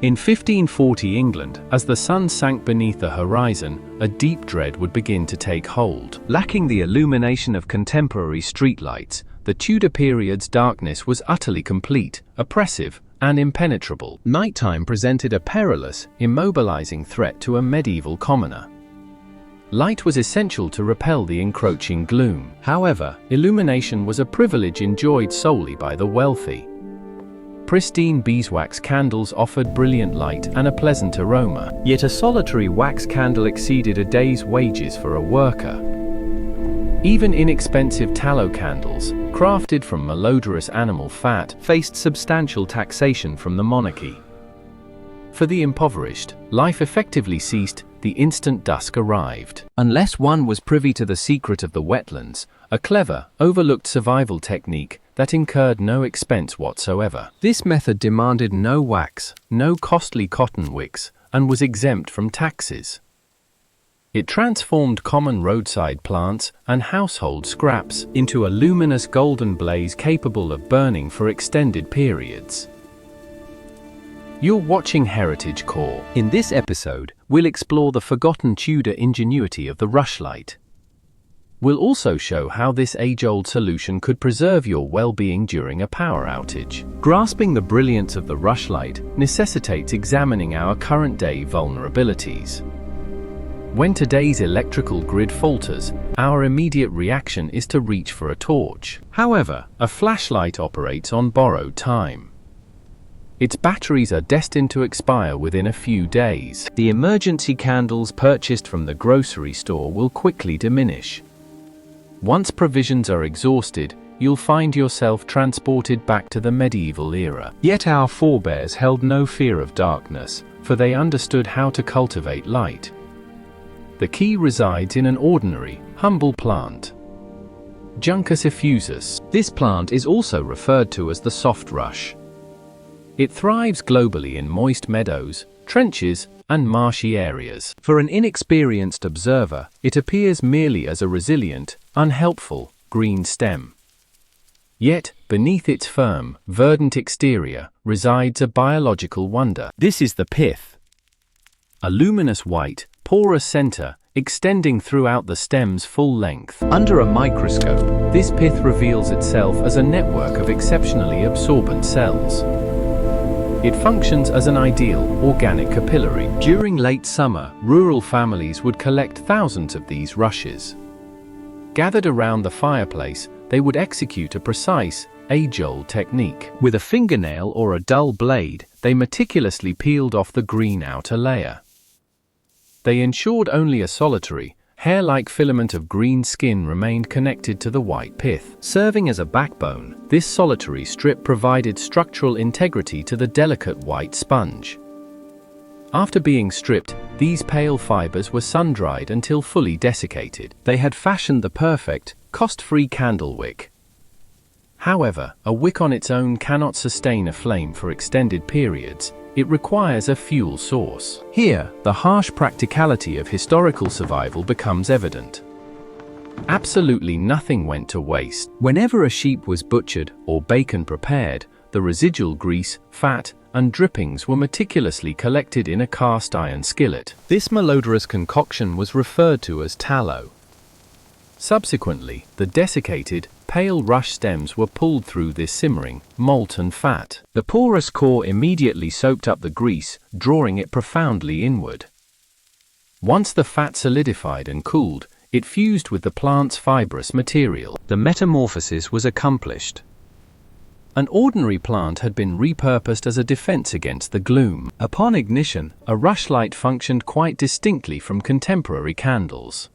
In 1540 England, as the sun sank beneath the horizon, a deep dread would begin to take hold. Lacking the illumination of contemporary streetlights, the Tudor period's darkness was utterly complete, oppressive, and impenetrable. Nighttime presented a perilous, immobilizing threat to a medieval commoner. Light was essential to repel the encroaching gloom. However, illumination was a privilege enjoyed solely by the wealthy. Pristine beeswax candles offered brilliant light and a pleasant aroma, yet a solitary wax candle exceeded a day's wages for a worker. Even inexpensive tallow candles, crafted from malodorous animal fat, faced substantial taxation from the monarchy. For the impoverished, life effectively ceased the instant dusk arrived. Unless one was privy to the secret of the wetlands, a clever, overlooked survival technique that incurred no expense whatsoever. This method demanded no wax, no costly cotton wicks, and was exempt from taxes. It transformed common roadside plants and household scraps into a luminous golden blaze capable of burning for extended periods. You're watching Heritage Core. In this episode, we'll explore the forgotten Tudor ingenuity of the rushlight. We'll also show how this age-old solution could preserve your well-being during a power outage. Grasping the brilliance of the rushlight necessitates examining our current-day vulnerabilities. When today's electrical grid falters, our immediate reaction is to reach for a torch. However, a flashlight operates on borrowed time. Its batteries are destined to expire within a few days. The emergency candles purchased from the grocery store will quickly diminish. Once provisions are exhausted, you'll find yourself transported back to the medieval era. Yet our forebears held no fear of darkness, for they understood how to cultivate light. The key resides in an ordinary, humble plant. Juncus effusus. This plant is also referred to as the soft rush. It thrives globally in moist meadows, trenches, and marshy areas. For an inexperienced observer, it appears merely as a resilient, unhelpful, green stem. Yet, beneath its firm, verdant exterior, resides a biological wonder. This is the pith. A luminous white, porous center, extending throughout the stem's full length. Under a microscope, this pith reveals itself as a network of exceptionally absorbent cells. It functions as an ideal, organic capillary. During late summer, rural families would collect thousands of these rushes. Gathered around the fireplace, they would execute a precise, age-old technique. With a fingernail or a dull blade, they meticulously peeled off the green outer layer. They ensured only a solitary, hair-like filament of green skin remained connected to the white pith. Serving as a backbone, this solitary strip provided structural integrity to the delicate white sponge. After being stripped, these pale fibers were sun-dried until fully desiccated. They had fashioned the perfect, cost-free candle wick. However, a wick on its own cannot sustain a flame for extended periods. It requires a fuel source. Here, the harsh practicality of historical survival becomes evident. Absolutely nothing went to waste. Whenever a sheep was butchered or bacon prepared, the residual grease, fat, and drippings were meticulously collected in a cast iron skillet. This malodorous concoction was referred to as tallow. Subsequently, the desiccated, pale rush stems were pulled through this simmering, molten fat. The porous core immediately soaked up the grease, drawing it profoundly inward. Once the fat solidified and cooled, it fused with the plant's fibrous material. The metamorphosis was accomplished. An ordinary plant had been repurposed as a defense against the gloom. Upon ignition, a rushlight functioned quite distinctly from contemporary candles.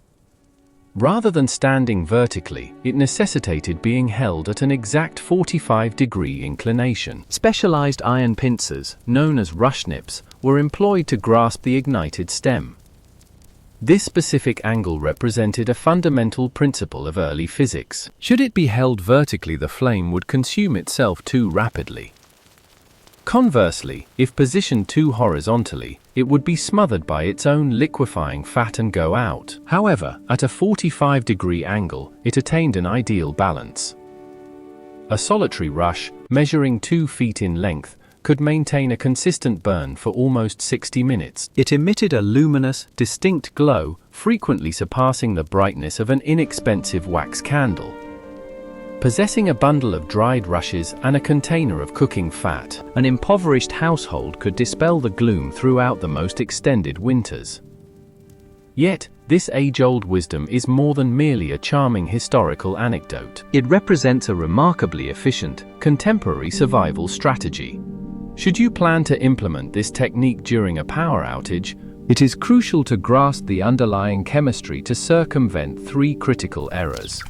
Rather than standing vertically, it necessitated being held at an exact 45-degree inclination. Specialized iron pincers, known as rush nips, were employed to grasp the ignited stem. This specific angle represented a fundamental principle of early physics. Should it be held vertically, the flame would consume itself too rapidly. Conversely, if positioned too horizontally, it would be smothered by its own liquefying fat and go out. However, at a 45-degree angle, it attained an ideal balance. A solitary rush, measuring 2 feet in length, could maintain a consistent burn for almost 60 minutes. It emitted a luminous, distinct glow, frequently surpassing the brightness of an inexpensive wax candle. Possessing a bundle of dried rushes and a container of cooking fat, an impoverished household could dispel the gloom throughout the most extended winters. Yet, this age-old wisdom is more than merely a charming historical anecdote. It represents a remarkably efficient, contemporary survival strategy. Should you plan to implement this technique during a power outage, it is crucial to grasp the underlying chemistry to circumvent 3 critical errors.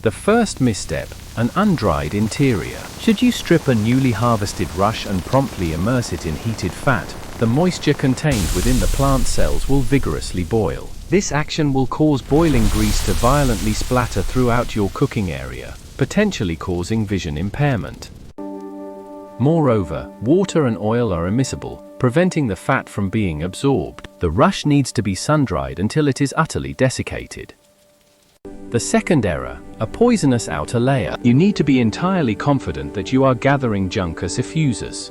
The first misstep, an undried interior. Should you strip a newly harvested rush and promptly immerse it in heated fat, the moisture contained within the plant cells will vigorously boil. This action will cause boiling grease to violently splatter throughout your cooking area, potentially causing vision impairment. Moreover, water and oil are immiscible, preventing the fat from being absorbed. The rush needs to be sun-dried until it is utterly desiccated. The second error, a poisonous outer layer. You need to be entirely confident that you are gathering Juncus effusus.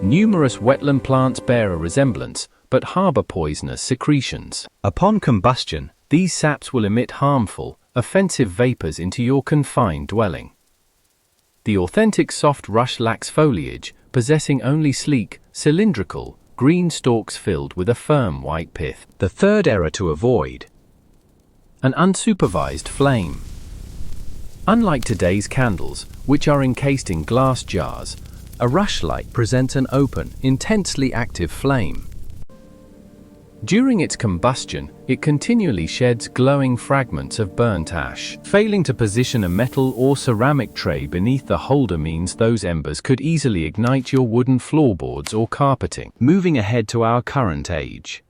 Numerous wetland plants bear a resemblance, but harbor poisonous secretions. Upon combustion, these saps will emit harmful, offensive vapors into your confined dwelling. The authentic soft rush lacks foliage, possessing only sleek, cylindrical, green stalks filled with a firm white pith. The third error to avoid, an unsupervised flame. Unlike today's candles, which are encased in glass jars, a rushlight presents an open, intensely active flame. During its combustion, it continually sheds glowing fragments of burnt ash. Failing to position a metal or ceramic tray beneath the holder means those embers could easily ignite your wooden floorboards or carpeting. Moving ahead to our current age,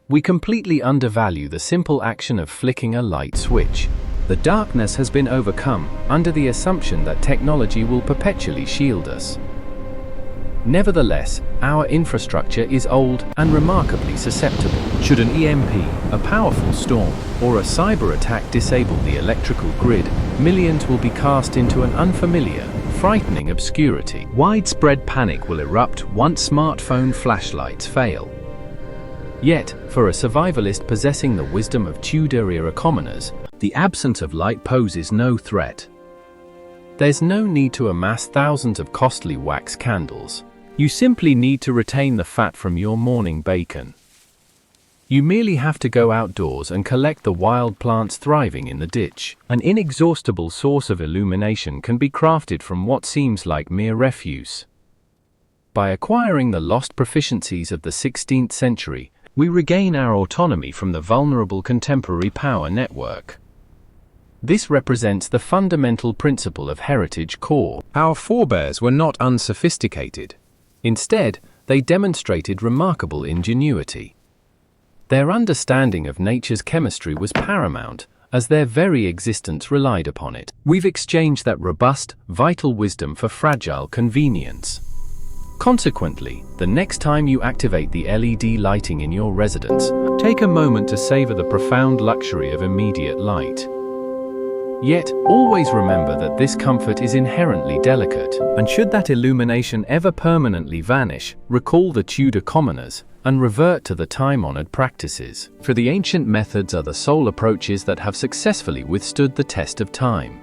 we completely undervalue the simple action of flicking a light switch. The darkness has been overcome under the assumption that technology will perpetually shield us. Nevertheless, our infrastructure is old and remarkably susceptible. Should an EMP, a powerful storm, or a cyber attack disable the electrical grid, millions will be cast into an unfamiliar, frightening obscurity. Widespread panic will erupt once smartphone flashlights fail. Yet, for a survivalist possessing the wisdom of Tudor-era commoners, the absence of light poses no threat. There's no need to amass thousands of costly wax candles. You simply need to retain the fat from your morning bacon. You merely have to go outdoors and collect the wild plants thriving in the ditch. An inexhaustible source of illumination can be crafted from what seems like mere refuse. By acquiring the lost proficiencies of the 16th century, we regain our autonomy from the vulnerable contemporary power network. This represents the fundamental principle of heritage core. Our forebears were not unsophisticated. Instead, they demonstrated remarkable ingenuity. Their understanding of nature's chemistry was paramount, as their very existence relied upon it. We've exchanged that robust, vital wisdom for fragile convenience. Consequently, the next time you activate the LED lighting in your residence, take a moment to savor the profound luxury of immediate light. Yet, always remember that this comfort is inherently delicate, and should that illumination ever permanently vanish, recall the Tudor commoners and revert to the time-honored practices. For the ancient methods are the sole approaches that have successfully withstood the test of time.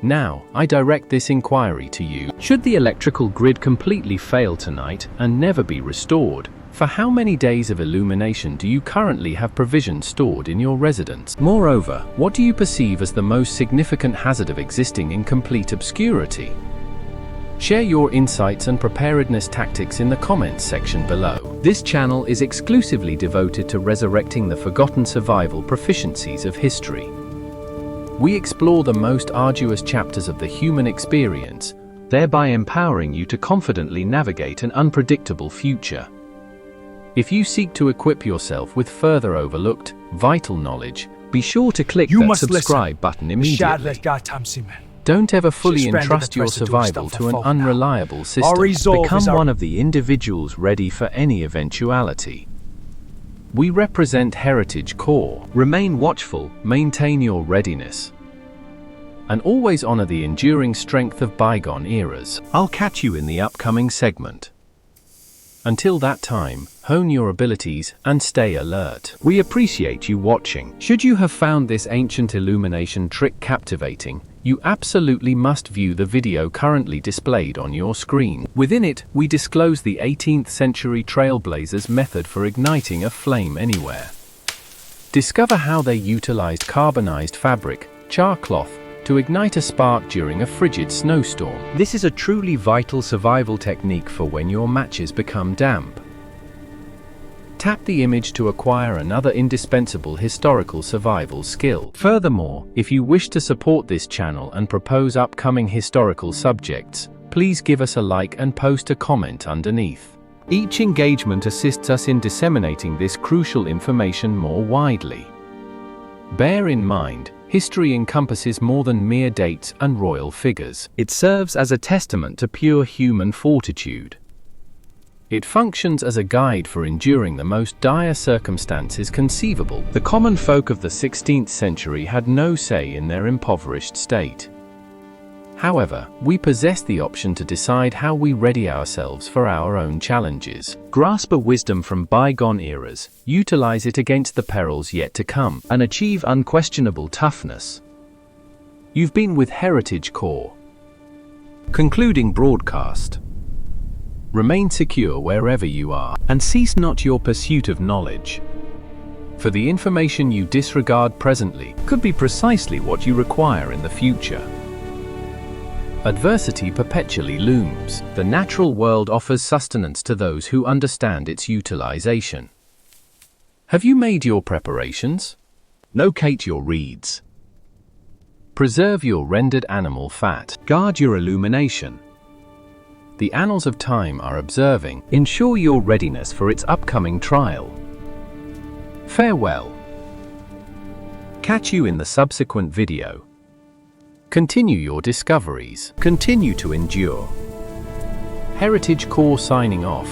Now, I direct this inquiry to you. Should the electrical grid completely fail tonight and never be restored, for how many days of illumination do you currently have provisions stored in your residence? Moreover, what do you perceive as the most significant hazard of existing in complete obscurity? Share your insights and preparedness tactics in the comments section below. This channel is exclusively devoted to resurrecting the forgotten survival proficiencies of history. We explore the most arduous chapters of the human experience, thereby empowering you to confidently navigate an unpredictable future. If you seek to equip yourself with further overlooked, vital knowledge, be sure to click that subscribe button immediately. Don't ever fully entrust your survival to an unreliable system. Become one of the individuals ready for any eventuality. We represent Heritage Core. Remain watchful, maintain your readiness. and always honor the enduring strength of bygone eras. I'll catch you in the upcoming segment. Until that time, hone your abilities and stay alert. We appreciate you watching. Should you have found this ancient illumination trick captivating, you absolutely must view the video currently displayed on your screen. Within it, we disclose the 18th century trailblazers' method for igniting a flame anywhere. Discover how they utilized carbonized fabric, char cloth, to ignite a spark during a frigid snowstorm. This is a truly vital survival technique for when your matches become damp. Tap the image to acquire another indispensable historical survival skill. Furthermore, if you wish to support this channel and propose upcoming historical subjects, please give us a like and post a comment underneath. Each engagement assists us in disseminating this crucial information more widely. Bear in mind, history encompasses more than mere dates and royal figures. It serves as a testament to pure human fortitude. It functions as a guide for enduring the most dire circumstances conceivable. The common folk of the 16th century had no say in their impoverished state. However, we possess the option to decide how we ready ourselves for our own challenges. Grasp a wisdom from bygone eras, utilize it against the perils yet to come, and achieve unquestionable toughness. You've been with Heritage Core. Concluding broadcast. Remain secure wherever you are, and cease not your pursuit of knowledge. For the information you disregard presently could be precisely what you require in the future. Adversity perpetually looms. The natural world offers sustenance to those who understand its utilization. Have you made your preparations? Locate your reeds. Preserve your rendered animal fat. Guard your illumination. The annals of time are observing. Ensure your readiness for its upcoming trial. Farewell. Catch you in the subsequent video. Continue your discoveries. Continue to endure. Heritage Core signing off.